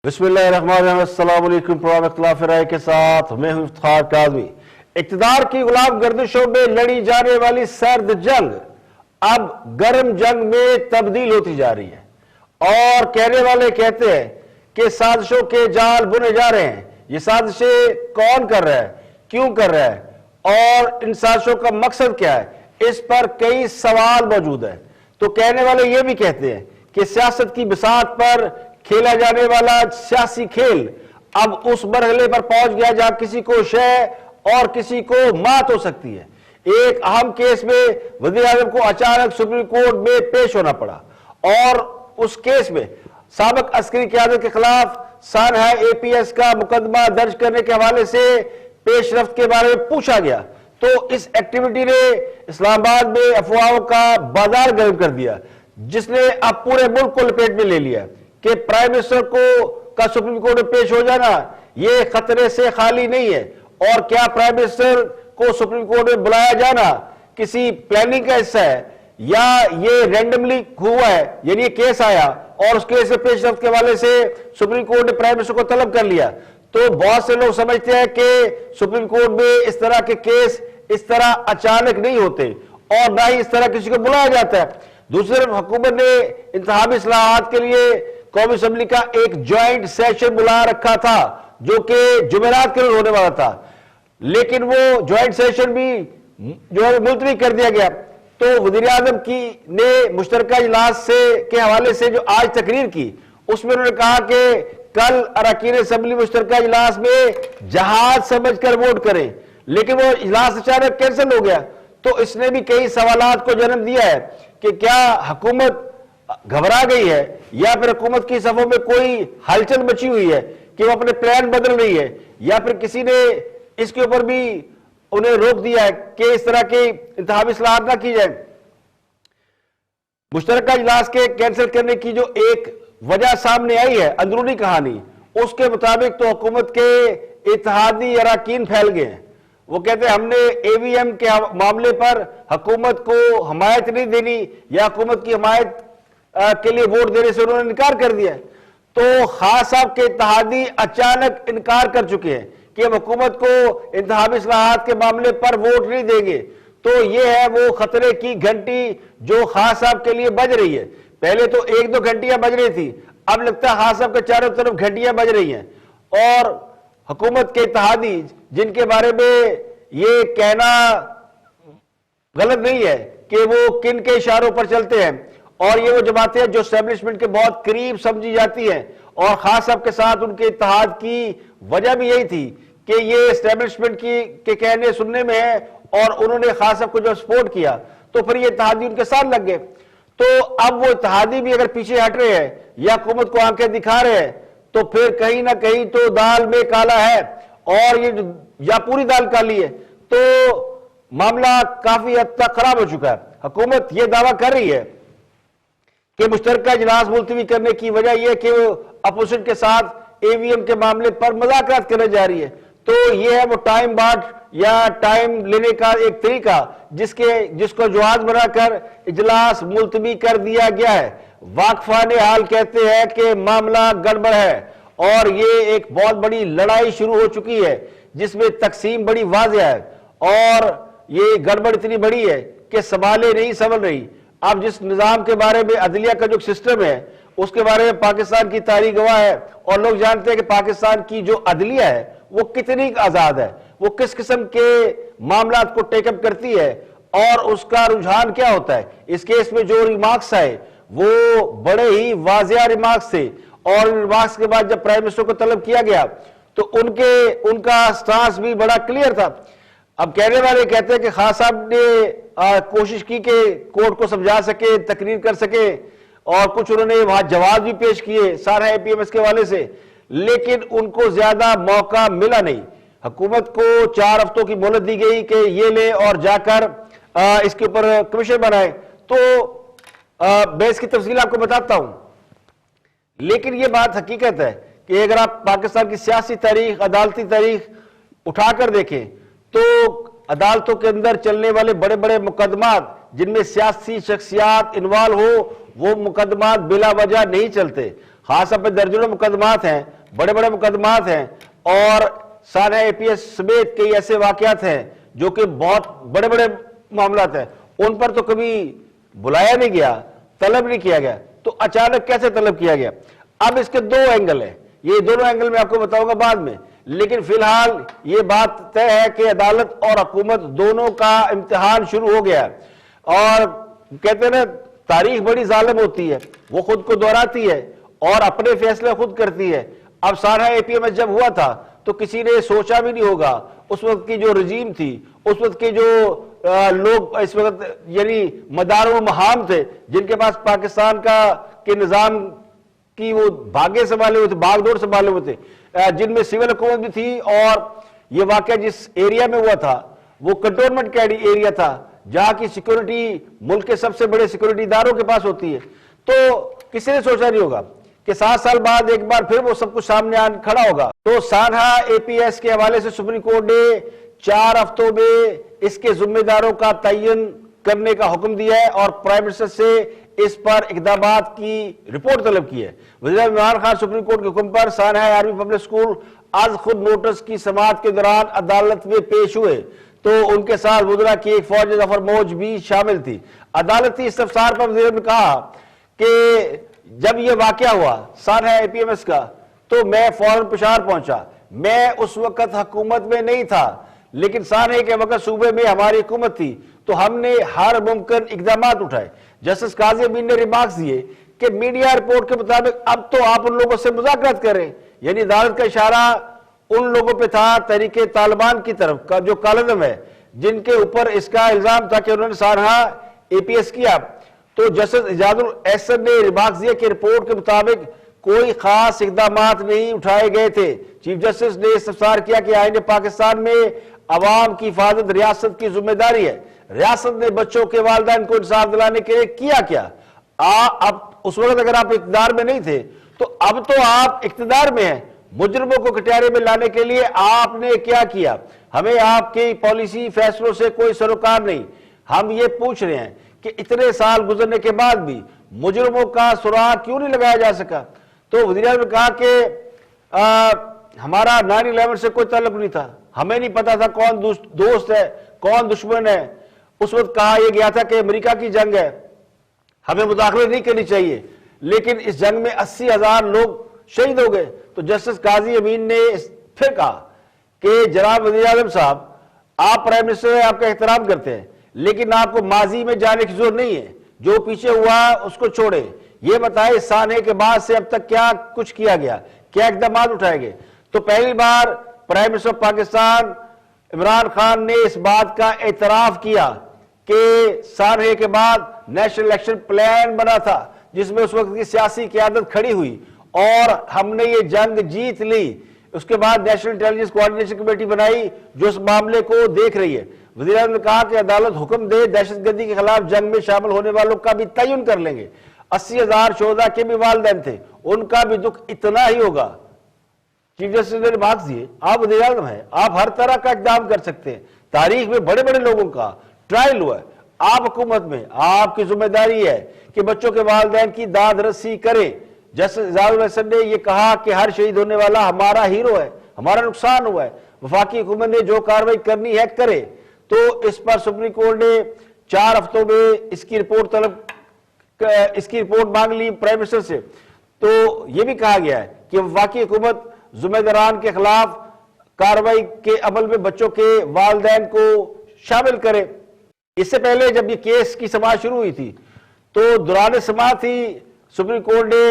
बिस्मिल्लाहिर्रहमानिर्रहीम। अस्सलाम वालेकुम इख्तिलाफ राय के साथ मैं हूं इफ्तिखार काज़मी। इक़्तिदार की गुलाम गर्दिशों में लड़ी जाने वाली सर्द जंग अब गर्म जंग में तब्दील होती जा रही है और कहने वाले कहते हैं कि साजिशों के जाल बुने जा रहे हैं। ये साजिशें कौन कर रहा है, क्यों कर रहा है और इन साजिशों का मकसद क्या है, इस पर कई सवाल मौजूद है। तो कहने वाले ये भी कहते हैं कि सियासत की बिसात पर खेला जाने वाला सियासी खेल अब उस मरहले पर पहुंच गया जहां किसी को शय और किसी को मात हो सकती है। एक अहम केस में वज़ीर आज़म को अचानक सुप्रीम कोर्ट में पेश होना पड़ा और उस केस में साबिक अस्करी क़यादत के खिलाफ सानहा APS का मुकदमा दर्ज करने के हवाले से पेशरफ्त के बारे में पूछा गया। तो इस एक्टिविटी ने इस्लामाबाद में अफवाहों का बाजार गर्म कर दिया, जिसने अब पूरे मुल्क को लपेट में ले लिया कि प्राइम मिनिस्टर का सुप्रीम कोर्ट में पेश हो जाना यह खतरे से खाली नहीं है। और क्या प्राइम मिनिस्टर को सुप्रीम कोर्ट में बुलाया जाना किसी प्लानिंग का हिस्सा है या ये रैंडमली हुआ है, यानी ये केस आया और उस केस से पेशरफ्त के हवाले से सुप्रीम कोर्ट ने प्राइम मिनिस्टर को तलब कर लिया। तो बहुत से लोग समझते हैं कि सुप्रीम कोर्ट में इस तरह के केस इस तरह अचानक नहीं होते और ना ही इस तरह किसी को बुलाया जाता है। दूसरी तरफ हुकूमत ने इंतखाबी इस्लाहात के लिए कौमी असम्बली का एक ज्वाइंट सेशन बुला रखा था जो कि जुमेरात के रोज होने वाला था, लेकिन वो ज्वाइंट सेशन भी जो है मुलतवी कर दिया गया। तो वज़ीर आज़म की ने मुश्तरका इजलास के हवाले से जो आज तकरीर की उसमें उन्होंने कहा कि कल अरकान असम्बली मुश्तरका इजलास में जहाज समझकर वोट करें, लेकिन वो इजलास अचानक कैंसिल हो गया। तो इसने भी कई सवालात को जन्म दिया है कि क्या हुकूमत घबरा गई है या फिर हुकूमत की सफों में कोई हलचल मची हुई है कि वो अपने प्लान बदल रही है, या फिर किसी ने इसके ऊपर भी उन्हें रोक दिया है कि इस तरह की इंतखाबी इस्लाहात ना की जाए। मुश्तरका इजलास के कैंसिल करने की जो एक वजह सामने आई है, अंदरूनी कहानी, उसके मुताबिक तो हुकूमत के इत्तेहादी अरकान फैल गए हैं। वो कहते हैं हमने AVM के मामले पर हुकूमत को हमायत नहीं देनी या हुकूमत की हमायत के लिए वोट देने से उन्होंने इनकार कर दिया। तो खान साहब के इत्तेहादी अचानक इनकार कर चुके हैं कि हम हुकूमत को इंतखाबी इस्लाहात के मामले पर वोट नहीं देंगे। तो ये है वो खतरे की घंटी जो खान साहब के लिए बज रही है। पहले तो एक दो घंटियां बज रही थी, अब लगता है खान साहब के चारों तरफ घंटियां बज रही हैं और हुकूमत के इत्तेहादी जिनके बारे में ये कहना गलत नहीं है कि वो किन के इशारों पर चलते हैं, और ये वो जमातें हैं जो एस्टेब्लिशमेंट के बहुत करीब समझी जाती हैं और खास साहब के साथ उनके इत्तेहाद की वजह भी यही थी कि ये एस्टेब्लिशमेंट के कहने सुनने में है और उन्होंने खास साहब को जब सपोर्ट किया तो फिर ये इत्तेहादी उनके साथ लग गए। तो अब वो इत्तेहादी भी अगर पीछे हट रहे हैं या हुकूमत को आंखें दिखा रहे हैं तो फिर कहीं ना कहीं तो दाल में काला है और ये या पूरी दाल काली है। तो मामला काफी हद तक खराब हो चुका है। हुकूमत ये दावा कर रही है कि मुश्तरका इजलास मुलतवी करने की वजह यह कि वो अपोजिशन के साथ AVM के मामले पर मुज़ाकरात करने जा रही है। तो यह है वो टाइम बाट या टाइम लेने का एक तरीका जिसको जवाब बनाकर इजलास मुलतवी कर दिया गया है। वाकफान हाल कहते हैं कि मामला गड़बड़ है और ये एक बहुत बड़ी लड़ाई शुरू हो चुकी है जिसमें तकसीम बड़ी वाज़ेह है और ये गड़बड़ इतनी बड़ी है कि संभाले नहीं संभल रही। अब जिस निजाम के बारे में अदलिया का जो सिस्टम है उसके बारे में पाकिस्तान की तारीख गवाह है और लोग जानते हैं कि पाकिस्तान की जो अदलिया है वो कितनी आजाद है, वो किस किस्म के मामला को टेकअप करती है और उसका रुझान क्या होता है। इस केस में जो रिमार्क्स आए वो बड़े ही वाजिया रिमार्क्स थे और रिमार्क्स के बाद जब प्राइम मिनिस्टर को तलब किया गया तो उनका स्टांस भी बड़ा क्लियर था। अब कहने वाले कहते हैं कि खान साहब ने कोशिश की कि कोर्ट को समझा सके, तकरीर कर सके और कुछ उन्होंने वहां जवाब भी पेश किए सानहा APS के हवाले से, लेकिन उनको ज्यादा मौका मिला नहीं। हुकूमत को 4 हफ्तों की मोहलत दी गई कि ये ले और जाकर इसके ऊपर कमीशन बनाए। तो मैं इसकी तफसील आपको बताता हूं, लेकिन ये बात हकीकत है कि अगर आप पाकिस्तान की सियासी तारीख, अदालती तारीख उठाकर देखें तो अदालतों के अंदर चलने वाले बड़े बड़े मुकदमात जिनमें सियासी शख्सियात इन्वॉल्व हो वो मुकदमात बिला वजह नहीं चलते। खास तौर पर दर्जनों मुकदमात हैं बड़े बड़े मुकदमात हैं और सारा APS समेत कई ऐसे वाकयात हैं जो कि बहुत बड़े बड़े मामलात हैं, उन पर तो कभी बुलाया नहीं गया, तलब नहीं किया गया। तो अचानक कैसे तलब किया गया? अब इसके दो एंगल हैं, ये दोनों एंगल मैं आपको बताऊंगा बाद में, लेकिन फिलहाल ये बात तय है कि अदालत और हुकूमत दोनों का इम्तिहान शुरू हो गया। और कहते हैं ना, तारीख बड़ी जालिम होती है, वो खुद को दोहराती है और अपने फैसले खुद करती है। अब सारा APMS जब हुआ था तो किसी ने सोचा भी नहीं होगा, उस वक्त की जो रजीम थी, उस वक्त के जो लोग इस वक्त यानी मदारुल महाम थे, जिनके पास पाकिस्तान के निजाम की वो भागे संभाले हुए थे, बागडोर संभाले हुए थे, जिनमें सिविल हुकूमत भी थी। और ये वाकया जिस एरिया में हुआ था वो कंटोनमेंट का एरिया था, जहां की सिक्योरिटी मुल्क के सबसे बड़े सिक्योरिटी इदारों के पास होती है। तो किसी ने सोचा नहीं होगा कि 7 साल बाद एक बार फिर वो सब कुछ सामने खड़ा होगा। तो सानहा APS के हवाले से सुप्रीम कोर्ट ने 4 हफ्तों में इसके जिम्मेदारों का तयन करने का हुक्म दिया है और प्राइम मिनिस्टर से इस पर इकदामात की रिपोर्ट तलब की है। वज़ीर इमरान खान सुप्रीम कोर्ट के हुक्म पर सानहा आर्मी पब्लिक स्कूल आज खुद नोटिस की समाअत के दौरान अदालत में पेश हुए, तो उनके साथ वज़रा की एक फौज जफर मौज भी शामिल थी। अदालती इस्तफसार पर वज़ीर ने कहा कि जब यह वाकया हुआ सानहा APMS का, तो मैं फौरन पेशावर पहुंचा। मैं उस वक्त हुकूमत में नहीं था, लेकिन सानहे के वक्त सूबे में हमारी हुकूमत थी, तो हमने हर मुमकिन इकदाम उठाए। जस्टिस काजी अमीन ने रिमार्क्स दिए कि मीडिया रिपोर्ट के मुताबिक अब तो आप उन लोगों से मुज़ाकरात करें, यानी अदालत का इशारा उन लोगों पे था तहरीके तालिबान की तरफ का जो कालदम है, जिनके ऊपर इसका इल्जाम था कि उन्होंने सानहा APS किया। तो जस्टिस इजाजुल एहसन ने रिमार्क्स दिया कि रिपोर्ट के मुताबिक कोई खास इकदाम नहीं उठाए गए थे। चीफ जस्टिस ने इस्तफसार किया कि आईन पाकिस्तान में अवाम की हिफाजत रियासत की जिम्मेदारी है, रियासत ने बच्चों के वालिदैन को इंसाफ दिलाने के लिए किया क्या? अब उस वक्त अगर आप इक़्तिदार में नहीं थे, तो अब तो आप इक़्तिदार में हैं, मुजरिमों को कटहरे में लाने के लिए आपने क्या किया? हमें आपकी पॉलिसी फैसलों से कोई सरोकार नहीं। हम ये पूछ रहे हैं कि इतने साल गुजरने के बाद भी मुजरिमों का सुराग क्यों नहीं लगाया जा सका? तो वज़ीर आज़म ने कहा कि हमारा 9/11 से कोई ताल्लुक नहीं था, हमें नहीं पता था कौन दोस्त है कौन दुश्मन है। उस वक्त कहा यह गया था कि अमेरिका की जंग है, हमें मुदाखलत नहीं करनी चाहिए, लेकिन इस जंग में 80,000 लोग शहीद हो गए। तो जस्टिस काजी अमीन ने फिर कहा कि जनाब वज़ीर आज़म साहब, आप प्राइम मिनिस्टर हैं, आपका एहतराम करते हैं, लेकिन आपको माजी में जाने की जरूरत नहीं है, जो पीछे हुआ उसको छोड़े। ये बताए सानहे के बाद से अब तक क्या कुछ किया गया, क्या इकदाम उठाए गए? तो पहली बार प्राइम मिनिस्टर पाकिस्तान इमरान खान ने इस बात का एतराफ किया कि सानहे के बाद नेशनल एक्शन प्लान बना था, जिसमें उस वक्त की सियासी क़यादत खड़ी हुई और हमने ये जंग जीत ली। उसके बाद नेशनल इंटेलिजेंस कोऑर्डिनेशन कमेटी बनाई जो इस मामले को देख रही है। वज़ीर आज़म ने कहा कि अदालत हुक्म दे, दहशतगर्दी के खिलाफ जंग में शामिल होने वालों का भी तयन कर लेंगे। 80,000 शोहदा के भी वालिदैन थे, उनका भी दुख इतना ही होगा। चीफ जस्टिस ने रिमार्क्स दिए, आप वज़ीर आज़म हैं, आप हर तरह का इक़दाम कर सकते हैं। तारीख में बड़े बड़े लोगों का ट्रायल हुआ है, आप हुकूमत में, आपकी जिम्मेदारी है कि बच्चों के वालिदैन की दाद रसी करें। जस्टिस इजाजुल एहसन ने यह कहा कि हर शहीद होने वाला हमारा हीरो है, हमारा नुकसान हुआ है, वफाकी हुकूमत ने जो कार्रवाई करनी है करे। तो इस पर सुप्रीम कोर्ट ने 4 हफ्तों में इसकी रिपोर्ट मांग ली प्राइम मिनिस्टर से। तो यह भी कहा गया है कि वफाकी हुकूमत जुम्मेदारान के खिलाफ कार्रवाई के अमल में बच्चों के वालिदैन को शामिल करे। इससे पहले जब ये केस की समाअत शुरू हुई थी, तो दौरान समाअत ही सुप्रीम कोर्ट ने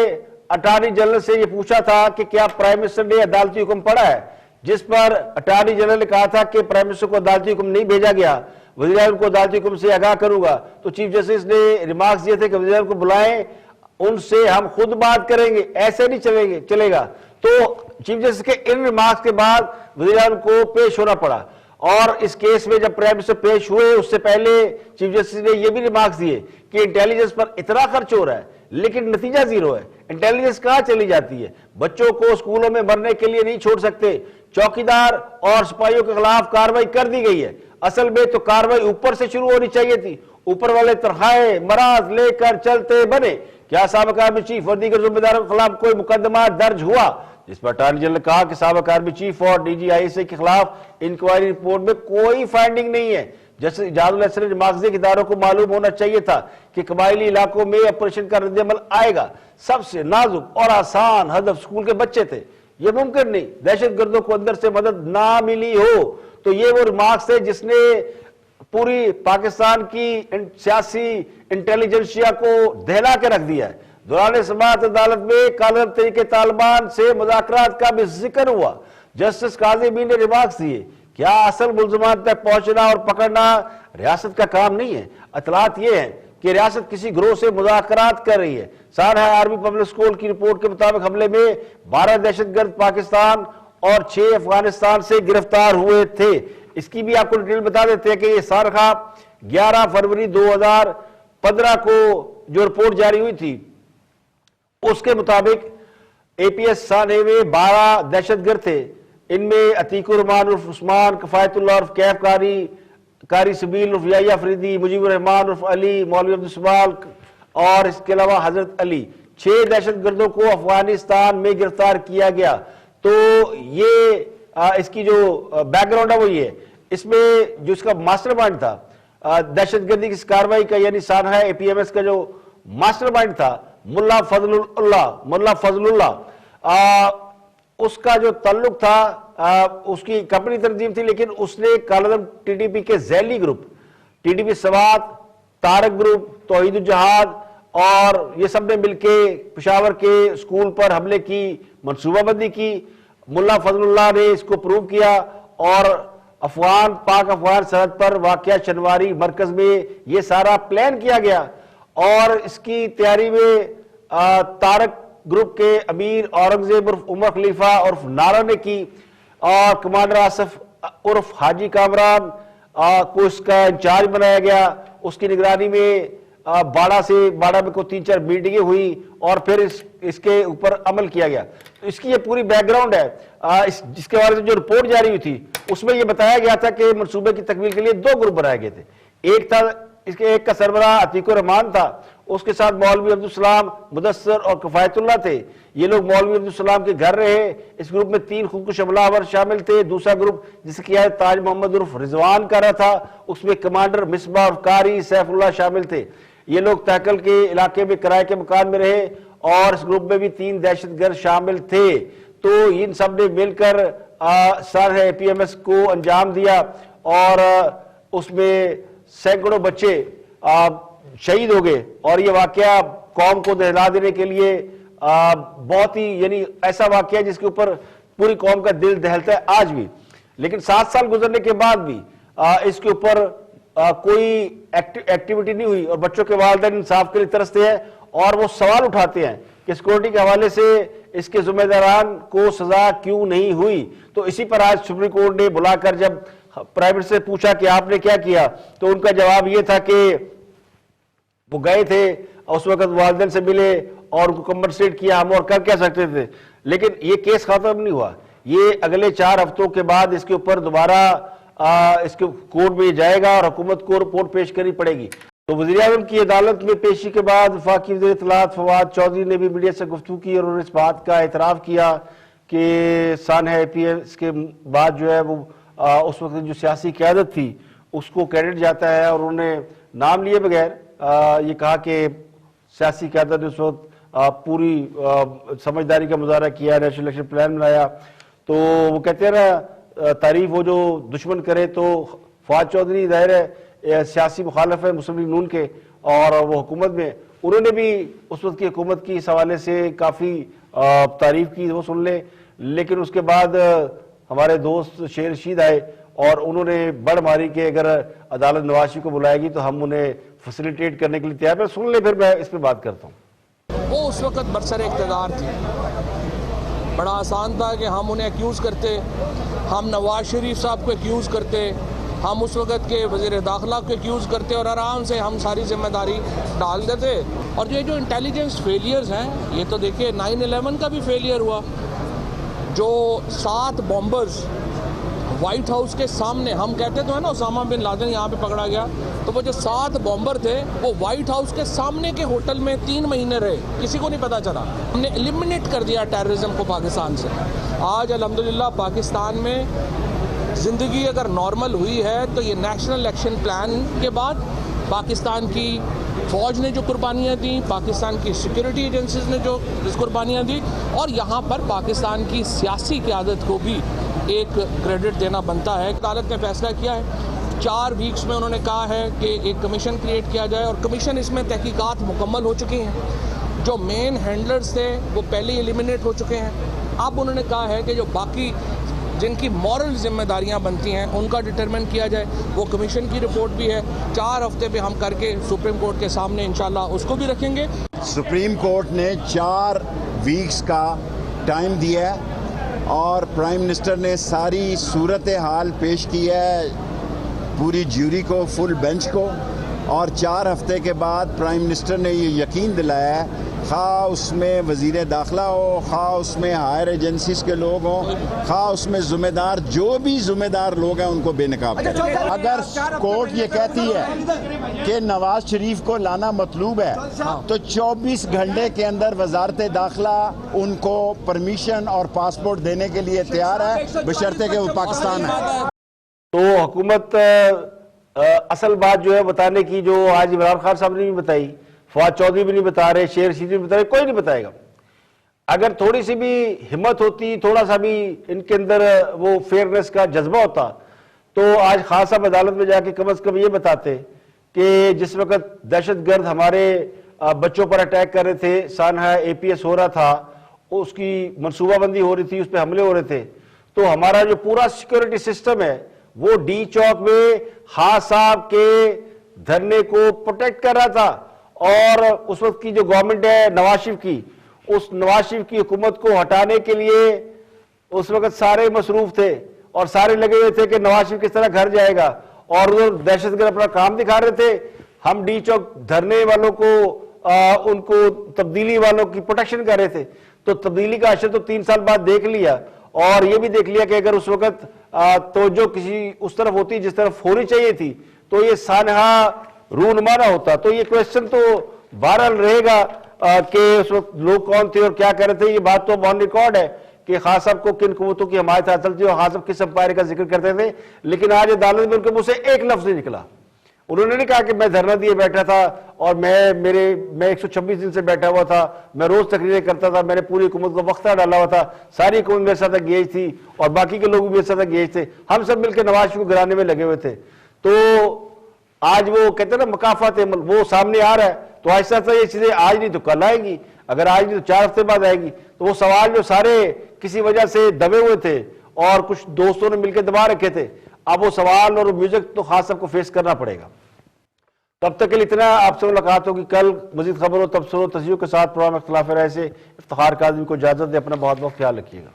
अटॉर्नी जनरल से यह पूछा था कि क्या प्राइम मिनिस्टर ने अदालती हुक्म पढ़ा है, जिस पर अटॉर्नी जनरल ने कहा था कि प्राइम मिनिस्टर को अदालती हुक्म नहीं भेजा गया, वज़ीर आज़म को अदालती हुक्म से आगाह करूंगा। तो चीफ जस्टिस ने रिमार्क्स दिए थे कि वज़ीर आज़म को बुलाएं, उनसे हम खुद बात करेंगे, ऐसे नहीं चलेगा। तो चीफ जस्टिस के इन रिमार्क्स के बाद वज़ीर आज़म को पेश होना पड़ा। और इस केस में जब प्राइम मिनिस्टर पेश हुए, उससे पहले चीफ जस्टिस ने यह भी रिमार्क्स दिए कि इंटेलिजेंस पर इतना खर्च हो रहा है लेकिन नतीजा जीरो है। इंटेलिजेंस कहां चली जाती है? बच्चों को स्कूलों में मरने के लिए नहीं छोड़ सकते। चौकीदार और सिपाहियों के खिलाफ कार्रवाई कर दी गई है। असल में तो कार्रवाई ऊपर से शुरू होनी चाहिए थी, ऊपर वाले तनख्वाहें मराज लेकर चलते बने। क्या साबिक़ा में चीफ और दीगर जिम्मेदारों के खिलाफ कोई मुकदमा दर्ज हुआ? जिस पर अटॉर्नी जनरल ने कहा कि साबिक आर्मी चीफ और DGISA के खिलाफ इंक्वायरी रिपोर्ट में कोई फाइंडिंग नहीं है। जस्टिस इजाजुल हसन ने मार्कजिक इदारों को मालूम होना चाहिए था कि कबायली इलाकों में ऑपरेशन का रद्दअमल आएगा। सबसे नाजुक और आसान हदफ स्कूल के बच्चे थे। यह मुमकिन नहीं दहशत गर्दों को अंदर से मदद ना मिली हो। तो ये वो रिमार्क्स थे जिसने पूरी पाकिस्तान की सियासी इंटेलिजेंसिया को दहला के रख दिया है। दौरान समाअत अदालत में कालम तरीके तालिबान से मुज़ाकरात का भी जिक्र हुआ। जस्टिस काज़िमी ने रिमार्क्स दिए, क्या असल मुल्ज़मान तक पहुंचना और पकड़ना रियासत का काम नहीं है? इतलात यह है कि रियासत किसी ग्रोह से मुज़ाकरात कर रही है। सानहा आर्मी पब्लिक स्कूल की रिपोर्ट के मुताबिक हमले में 12 दहशतगर्द पाकिस्तान और 6 अफगानिस्तान से गिरफ्तार हुए थे। इसकी भी आपको डिटेल बता देते हैं कि ये सानहा 11 फरवरी 2015 को जो रिपोर्ट जारी हुई थी उसके मुताबिक APS सानहे में 12 दहशतगर्द थे। इनमें अतीकुर रहमान उर्फ उस्मान, कफायतुल्लाह उर्फ कैफ कारी सबील उर्फ याया फरीदी, मुजीबुर रहमान उर्फ अली, मौलवी अब्दुल सबाल और इसके अलावा हजरत अली, 6 दहशतगर्दों को अफगानिस्तान में गिरफ्तार किया गया। तो ये इसकी जो बैकग्राउंड है वो ये, इसमें जो इसका मास्टरमाइंड था दहशतगर्दी की इस कार्रवाई का, यानी सानहा APMS का जो मास्टरमाइंड था मुल्ला फजलुल्लाह, उसका जो ताल्लुक था उसकी कंपनी तंजीम थी, लेकिन उसने कालादम TTP के झैली group, TTP Swat, Tariq group, Tauheedul Jihad और ये सब ने मिलके पेशावर के स्कूल पर हमले की मनसूबाबंदी की। मुल्ला फजलुल्लाह ने इसको प्रूव किया और पाक अफगान सरहद पर वाक़या शनवारी मरकज में ये सारा प्लान किया गया और इसकी तैयारी में तारक ग्रुप के अमीर औरंगजेब उर्फ उमर खलीफा उर्फ नारा ने की और कमांडर आसिफ उर्फ हाजी कामरान को इसका इंचार्ज बनाया गया। उसकी निगरानी में बाड़ा में को 3-4 मीटिंगें हुई और फिर इसके ऊपर अमल किया गया। तो इसकी ये पूरी बैकग्राउंड है। जिसके बारे में जो रिपोर्ट जारी हुई थी उसमें यह बताया गया था कि मंसूबे की तकमील के लिए 2 ग्रुप बनाए गए थे। एक का सरबराह अतीकुर रहमान था, उसके साथ मौलवी अब्दुल सलाम, मुदस्सर और कफायतुल्लाह थे। ये लोग मौलवी अब्दुल सलाम के घर रहे। इस ग्रुप में 3 खुदकुश हमलावर शामिल थे। दूसरा ग्रुप जिसकी क़यादत ताज मोहम्मद उर्फ रिजवान कर रहा था, उसमें कमांडर मिसबा और कारी सैफुल्लाह शामिल थे। ये लोग तहकल के इलाके में किराए के मकान में रहे और इस ग्रुप में भी 3 दहशतगर्द शामिल थे। तो इन सब ने मिलकर सानहा APMS को अंजाम दिया और उसमें सैकड़ों बच्चे शहीद हो गए और ये वाकया कौम को दहला देने के लिए बहुत ही, यानी ऐसा वाकया जिसके ऊपर पूरी कौम का दिल दहलता है आज भी। लेकिन 7 साल गुजरने के बाद भी इसके ऊपर कोई एक्टिविटी नहीं हुई और बच्चों के वालिदैन इंसाफ के लिए तरसते हैं और वो सवाल उठाते हैं कि सिक्योरिटी के हवाले से इसके जिम्मेदारान को सजा क्यों नहीं हुई। तो इसी पर आज सुप्रीम कोर्ट ने बुलाकर जब प्राइवेट से पूछा कि आपने क्या किया, तो उनका जवाब यह था कि वो गए थे उस वक्त वालिदैन से मिले और उनको कंपनसेट किया, हम और कर क्या सकते थे। लेकिन ये केस खत्म नहीं हुआ। ये अगले 4 हफ्तों के बाद इसके ऊपर दोबारा इसके कोर्ट में जाएगा और हुकूमत को रिपोर्ट पेश करनी पड़ेगी। तो वज़ीर-ए-आज़म की अदालत में पेशी के बाद वफाकी वज़ीर इत्तलाआत फवाद चौधरी ने भी मीडिया से गुफ्तगू की और उन्होंने इस बात का एतराफ़ किया कि सानहा APMS के बाद जो है वो उस वक्त जो सियासी क़यादत थी उसको क्रेडिट जाता है और उन्होंने नाम लिए बगैर ये कहा कि सियासी क़यादत ने उस वक्त पूरी समझदारी का मुजाहरा किया, नेशनल इलेक्शन प्लान बनाया। तो वो कहते हैं ना, तारीफ वो जो दुश्मन करे। तो फवाद चौधरी ज़ाहिर है सियासी मुखालफ है मुस्लिम लीग नून के और वो हुकूमत में, उन्होंने भी उस वक्त की हुकूमत की इस हवाले से काफ़ी तारीफ की, वो सुन ले। लेकिन उसके बाद हमारे दोस्त शेर रशीद आए और उन्होंने बड़ मारी कि अगर अदालत नवाज़ को बुलाएगी तो हम उन्हें फैसिलिटेट करने के लिए तैयार है। सुन ले, फिर मैं इस पर बात करता हूँ। वो उस वक्त बरसर इक़्तिदार थी, बड़ा आसान था कि हम उन्हें एक्यूज़ करते, हम नवाज शरीफ साहब को एक्यूज़ करते, हम उस वक्त के वज़ीर दाखिला को एक्यूज़ करते और आराम से हम सारी जिम्मेदारी डाल देते। और ये जो इंटेलिजेंस फेलियर्स हैं, ये तो देखिए 9/11 का भी फेलियर हुआ, जो 7 बॉम्बर्स वाइट हाउस के सामने, हम कहते तो है ना उसामा बिन लादेन यहाँ पे पकड़ा गया, तो वो जो 7 बॉम्बर थे वो व्हाइट हाउस के सामने के होटल में 3 महीने रहे, किसी को नहीं पता चला। हमने एलिमिनेट कर दिया टेररिज्म को पाकिस्तान से। आज अल्हम्दुलिल्लाह पाकिस्तान में ज़िंदगी अगर नॉर्मल हुई है तो ये नेशनल एक्शन प्लान के बाद पाकिस्तान की फ़ौज ने जो कुर्बानियाँ दी, पाकिस्तान की सिक्योरिटी एजेंसीज ने जो कुर्बानियाँ दी, और यहाँ पर पाकिस्तान की सियासी क़यादत को भी एक क्रेडिट देना बनता है। अदालत ने फैसला किया है 4 वीक्स में, उन्होंने कहा है कि एक कमीशन क्रिएट किया जाए, और कमीशन इसमें तहकीकात मुकम्मल हो चुकी हैं। जो मेन हैंडलर्स थे वो पहले ही एलिमिनेट हो चुके हैं। अब उन्होंने कहा है कि जो बाकी जिनकी मॉरल जिम्मेदारियां बनती हैं उनका डिटरमिन किया जाए। वो कमीशन की रिपोर्ट भी है, 4 हफ्ते पे हम करके सुप्रीम कोर्ट के सामने इंशाल्लाह उसको भी रखेंगे। सुप्रीम कोर्ट ने 4 वीक्स का टाइम दिया है और प्राइम मिनिस्टर ने सारी सूरत हाल पेश की है पूरी ज्यूरी को, फुल बेंच को, और 4 हफ्ते के बाद प्राइम मिनिस्टर ने ये यकीन दिलाया है, खा उसमें वज़ीर दाखिला हो, खा उसमें हायर एजेंसीज के लोग हों, खा उसमें ज़िम्मेदार जो भी ज़िम्मेदार लोग हैं उनको बेनकाब करें। अगर कोर्ट ये कहती है कि नवाज शरीफ को लाना मतलूब है तो 24 घंटे के अंदर वजारत दाखिला उनको परमिशन और पासपोर्ट देने के लिए तैयार है, बशर्ते कि वो पाकिस्तान है। तो हुकूमत असल बात जो है बताने की, जो आज इमरान खान साहब ने भी बताई, फवाद चौधरी भी नहीं बता रहे, शेर शीरी भी बता रहे, कोई नहीं बताएगा। अगर थोड़ी सी भी हिम्मत होती, थोड़ा सा भी इनके अंदर वो फेयरनेस का जज्बा होता, तो आज खान साहब अदालत में जाके कम अज कम ये बताते कि जिस वक्त दहशतगर्द हमारे बच्चों पर अटैक कर रहे थे, सानहा APS हो रहा था, उसकी मनसूबाबंदी हो रही थी, उस पर हमले हो रहे थे, तो हमारा जो पूरा सिक्योरिटी सिस्टम है वो डी चौक में खान साहब के धरने को प्रोटेक्ट कर रहा था। और उस वक्त की जो गवर्नमेंट है नवाज शरीफ की, उस नवाज शरीफ की हुकूमत को हटाने के लिए उस वक्त सारे मसरूफ थे और सारे लगे हुए थे कि नवाज शरीफ किस तरह घर जाएगा, और दहशतगर्द अपना काम दिखा रहे थे। हम डी चौक धरने वालों को उनको तब्दीली वालों की प्रोटेक्शन कर रहे थे। तो तब्दीली का असर तो 3 साल बाद देख लिया, और ये भी देख लिया कि अगर उस वक्त तो जो किसी उस तरफ होती जिस तरफ होनी चाहिए थी, तो ये सानहा रूनुमा ना होता। तो ये क्वेश्चन तो बहरहाल रहेगा कि उस वक्त लोग कौन थे और क्या कर रहे थे। ये बात तो ऑन रिकॉर्ड है कि खान साहब को किन कुव्वतों की हमायत हासिल थी और खान साहब किस एम्पायर का जिक्र करते थे, लेकिन आज अदालत में उनके मुंह से एक लफ्ज नहीं निकला। उन्होंने नहीं कहा कि मैं धरना दिए बैठा था और मैं 126 दिन से बैठा हुआ था, मैं रोज तकरीरें करता था, मैंने पूरी हुकूमत को वक्ता डाला हुआ था, सारी हुकूमत मेरे साथ एंगेज थी और बाकी के लोग भी मेरे साथ एंगेज थे, हम सब मिलकर नवाज शरीफ को गिराने में लगे हुए थे। तो आज वो कहते हैं ना मकाफात अमल, वो सामने आ रहा है। तो आहिस्ता आहिस्ता ये चीजें आज नहीं तो कल आएगी, अगर आज नहीं तो 4 हफ्ते बाद आएगी। तो वो सवाल जो सारे किसी वजह से दबे हुए थे और कुछ दोस्तों ने मिलकर दबा रखे थे, अब वो सवाल और म्यूजिक तो खास सबको फेस करना पड़ेगा। तब तक के लिए इतना, आपसे मुलाकात होगी कल। मजीद खबर हो तब सुनो तस्वीरों के साथ प्रोग्राम इख्तिलाफ राय से इफ्तिखार काज़मी को इजाजत दे। अपना बहुत बहुत ख्याल रखिएगा।